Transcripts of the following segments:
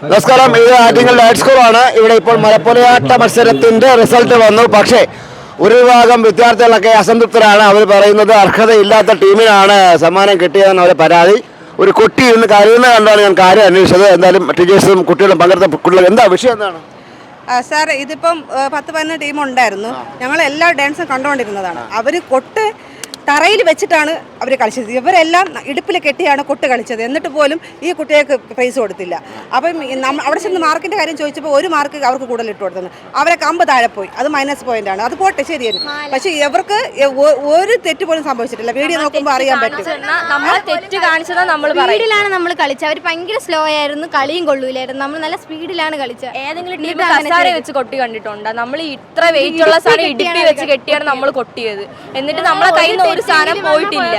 നമസ്കാരം, ഇത് ആറ്റിങ്ങൽ ലൈറ്റ് സ്കൂളാണ്. ഇവിടെ ഇപ്പോൾ മലപ്പൊലയാട്ട മത്സരത്തിന്റെ റിസൾട്ട് വന്നു. പക്ഷേ ഒരു വിഭാഗം വിദ്യാർത്ഥികളൊക്കെ അസംതൃപ്തരാണ്. അവർ പറയുന്നത് അർഹതയില്ലാത്ത ടീമിനാണ് സമ്മാനം കിട്ടിയതെന്ന് അവരെ പരാതി. ഒരു കുട്ടി ഇന്ന് കരയുന്ന കണ്ടാണ് ഞാൻ കാര്യം അന്വേഷിച്ചത്. എന്തായാലും ടീച്ചേഴ്സും കുട്ടികളും പങ്കെടുത്ത കുട്ടികൾ എന്താ വിഷയം എന്താണ്? സാർ, ഇതിപ്പം 10-15 ടീം ഉണ്ടായിരുന്നു. ഞങ്ങൾ എല്ലാ ഡാൻസും കണ്ടുകൊണ്ടിരുന്നതാണ്. അവർ കൊട്ട് തറയിൽ വെച്ചിട്ടാണ് അവർ കളിച്ചത്. ഇവരെല്ലാം ഇടുപ്പിൽ കെട്ടിയാണ് കൊട്ട് കളിച്ചത്. എന്നിട്ട് പോലും ഈ കുട്ടികൾക്ക് പ്രൈസ് കൊടുത്തില്ല. അപ്പം അവിടെ ചെന്ന് മാർക്കിൻ്റെ കാര്യം ചോദിച്ചപ്പോൾ ഒരു മാർക്ക് അവർക്ക് കൂടുതൽ ഇട്ട് കൊടുത്തത്. അവരെ കമ്പ് താഴെ പോയി, അത് മൈനസ് പോയിന്റാണ്. അത് പോട്ടെ, ശരിയാണ്. പക്ഷേ ഇവർക്ക് ഒരു തെറ്റ് പോലും സംഭവിച്ചിട്ടില്ല. വീഡിയോ നോക്കുമ്പോൾ അറിയാൻ പറ്റും. സ്പീഡിലാണ് നമ്മൾ കളിച്ചത്. അവർ ഭയങ്കര സ്ലോ ആയിരുന്നു, കളിയും കൊള്ളൂലായിരുന്നു. നമ്മൾ നല്ല സ്പീഡിലാണ് കളിച്ചത്. ഏതെങ്കിലും ടീം കസാര വെച്ച് കൊട്ടി കണ്ടിട്ടുണ്ടോ? നമ്മൾ ഇത്ര വെയിറ്റ് ഉള്ള സാധനം ഇടുപ്പി വെച്ച് കെട്ടിയാണ് നമ്മൾ കൊട്ടിയത്. എന്നിട്ട് നമ്മളെ കയ്യിൽ നിന്ന് ഒരു സാധനം പോയിട്ടില്ല.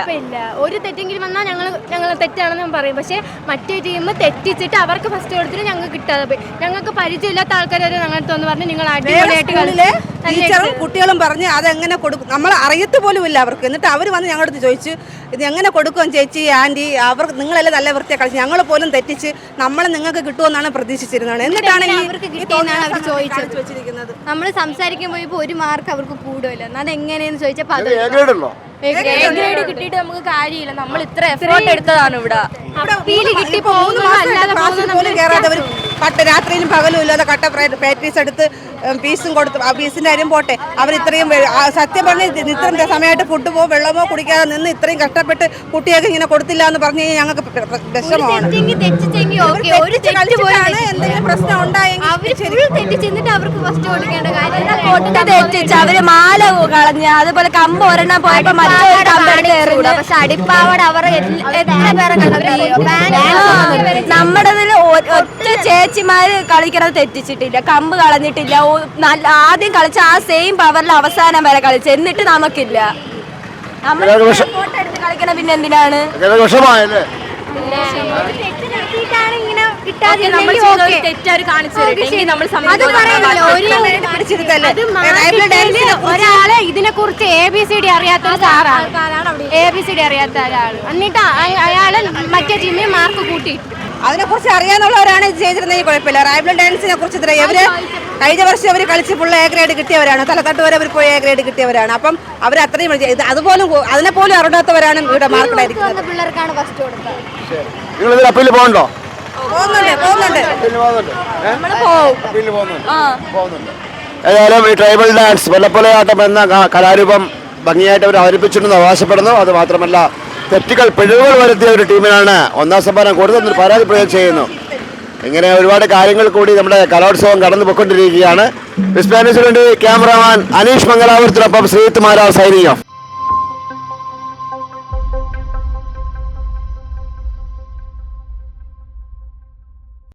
ഒരു തെറ്റെങ്കിലും വന്നാൽ ഞങ്ങൾ തെറ്റാണെന്ന് പറയും. പക്ഷേ മറ്റേ ടീം തെറ്റിച്ചിട്ട് അവർക്ക് ഫസ്റ്റ് കൊടുത്തിട്ട് ഞങ്ങൾക്ക് കിട്ടാതെ പോയി. ഞങ്ങൾക്ക് പരിചയമില്ലാത്ത ആൾക്കാർ വരെ ഞങ്ങൾക്ക് ഒന്ന് പറഞ്ഞ് നിങ്ങൾ അടിപൊളിയായിട്ട് കളിച്ച് ടീച്ചറും കുട്ടികളും പറഞ്ഞ് അതെങ്ങനെ കൊടുക്കും, നമ്മൾ അറിയത്ത് പോലും ഇല്ല അവർക്ക്. എന്നിട്ട് അവർ വന്ന് ഞങ്ങളുടെ അടുത്ത് ചോദിച്ചു, ഇത് എങ്ങനെ കൊടുക്കും ചേച്ചി, ആൻറ്റി, അവർ നിങ്ങളെല്ലാം നല്ല വൃത്തിയായി കളിച്ച് ഞങ്ങൾ പോലും തെറ്റിച്ച് നമ്മളെ നിങ്ങൾക്ക് കിട്ടുമെന്നാണ് പ്രതീക്ഷിച്ചിരുന്നത്. എന്നിട്ടാണ് അവർക്ക് കിട്ടിയെന്നാണ് അവർ ചോദിച്ചത്. നമ്മൾ സംസാരിക്കുമ്പോൾ ഇപ്പോൾ ഒരു മാർക്ക് അവർക്ക് കൂടുതലല്ലോ. അതെങ്ങനെയെന്ന് ചോദിച്ചപ്പോൾ അത് ഗ്രേഡ് കിട്ടിയിട്ട് നമുക്ക് കാര്യമില്ല. നമ്മൾ ഇത്ര എഫേർട്ട് എടുത്തതാണ് ഇവിടെ. കിട്ടി രാത്രിയിലും പകലും ഇല്ലാതെ കട്ട പ്രാക്ടീസ് എടുത്ത് പീസും കൊടുത്ത് ആ പീസിന്റെ കാര്യം പോട്ടെ. അവർ ഇത്രയും സത്യം പറഞ്ഞ് ഇത്രയും സമയമായിട്ട് ഫുഡോ വെള്ളമോ കുടിക്കാതെ നിന്ന് ഇത്രയും കഷ്ടപ്പെട്ട് കുട്ടികൾക്ക് ഇങ്ങനെ കൊടുത്തില്ല എന്ന് പറഞ്ഞു കഴിഞ്ഞാൽ ഞങ്ങൾക്ക് വിഷമമാണ്. എന്തെങ്കിലും പ്രശ്നം ഉണ്ടായെങ്കിൽ അവര് മാല കളഞ്ഞ് അതുപോലെ കമ്പ് ഒരെണ്ണം പോയപ്പോ പക്ഷെ അടിപ്പാവട അവർ നമ്മുടെ ഒറ്റ ചേച്ചിമാര് കളിക്കണത് തെറ്റിച്ചിട്ടില്ല, കമ്പ് കളഞ്ഞിട്ടില്ല. ആദ്യം കളിച്ച ആ സെയിം പവറിൽ അവസാനം വരെ കളിച്ച, എന്നിട്ട് നമുക്കില്ല. നമ്മൾ ഫോട്ടോ എടുത്ത് കളിക്കണം, പിന്നെ എന്തിനാണ്? ഒരാളെ ഇതിനെ കുറിച്ച് ABCD അറിയാത്ത സാറാണ്, ABCD അറിയാത്ത ഒരാൾ. എന്നിട്ട് അയാള് മറ്റേ ടീമിന് മാർക്ക് കൂട്ടി. അതിനെക്കുറിച്ച് അറിയാന്നുള്ളവരാണ് ഇത് ചെയ്തിരുന്നെങ്കിൽ കുഴപ്പമില്ല. റൈബിൾ ഡാൻസിനെ കുറിച്ച് ഇവര് കഴിഞ്ഞ വർഷം അവർ കളിച്ച് ഫുൾ A ഗ്രേഡ് കിട്ടിയവരാണ്. തലത്തട്ട് വരെ അവർ പോയി A ഗ്രേഡ് കിട്ടിയവരാണ്. അപ്പം അവർ അത്രയും അതുപോലും അതിനെപ്പോലും അറിയാത്തവരാണ് ഇവിടെ മാർക്കിലായിരിക്കുന്നത്. പിള്ളേർക്കാണ് ഫസ്റ്റ് കൊടുത്തത്. ഏതായാലും ഈ ട്രൈബൽ ഡാൻസ് വല്ലപ്പൊലയാട്ടം എന്ന കലാരൂപം ഭംഗിയായിട്ട് അവർ അവതരിപ്പിച്ചിട്ടുണ്ടെന്ന് അവകാശപ്പെടുന്നു. അത് മാത്രമല്ല തെറ്റുകൾ പിഴവുകൾ വരുത്തിയ ഒരു ടീമിനാണ് ഒന്നാം സമ്മാനം കൊടുത്തെന്ന് പരാതി പ്രയോഗം ചെയ്യുന്നു. ഇങ്ങനെ ഒരുപാട് കാര്യങ്ങൾ കൂടി നമ്മുടെ കലോത്സവം കടന്നു പോയിക്കൊണ്ടിരിക്കുകയാണ്. വിസ്പാനിസിന് വേണ്ടി ക്യാമറാമാൻ അനീഷ് മംഗലാപുരത്തിനൊപ്പം ശ്രീത്ത് മാരാർ സൈനിങ് ഓഫ്.